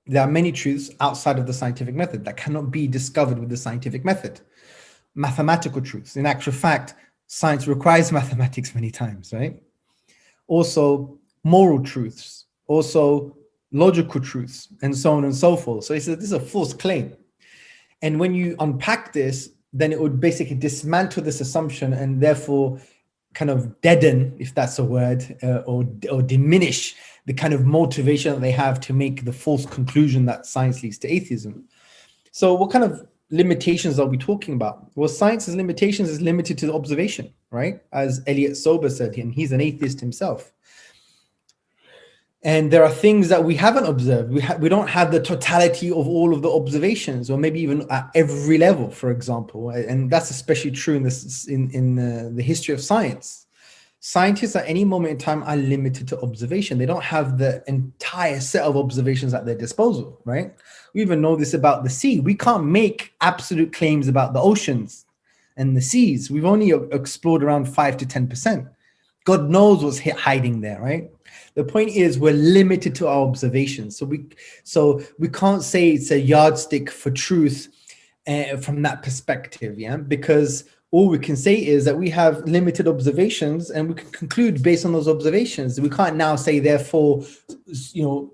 there are many truths outside of the scientific method that cannot be discovered with the scientific method. Mathematical truths. In actual fact, science requires mathematics many times, right? Also, moral truths, also logical truths, and so on and so forth. So he said this is a false claim. And when you unpack this, then it would basically dismantle this assumption and therefore kind of deaden, if that's a word, or diminish the kind of motivation that they have to make the false conclusion that science leads to atheism. So what kind of limitations are we talking about? Well, science's limitations is limited to the observation, right? As Elliot Sober said, and he's an atheist himself. And there are things that we haven't observed. We don't have the totality of all of the observations, or maybe even at every level, for example. And that's especially true in this in the history of science. Scientists at any moment in time are limited to observation. They don't have the entire set of observations at their disposal, right? We even know this about the sea. We can't make absolute claims about the oceans and the seas. We've only explored around 5 to 10%. God knows what's hiding there, right? The point is we're limited to our observations. So we can't say it's a yardstick for truth from that perspective, yeah? Because all we can say is that we have limited observations and we can conclude based on those observations. We can't now say, therefore,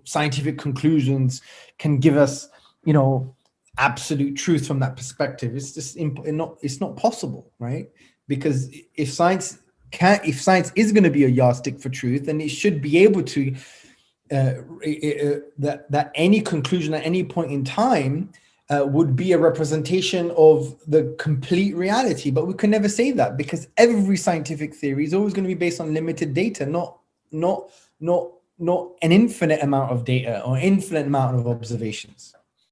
scientific conclusions can give us, absolute truth from that perspective. It's just it's not possible, right? Because if science is going to be a yardstick for truth, then it should be able to that any conclusion at any point in time would be a representation of the complete reality. But we can never say that, because every scientific theory is always going to be based on limited data, not an infinite amount of data or infinite amount of observations.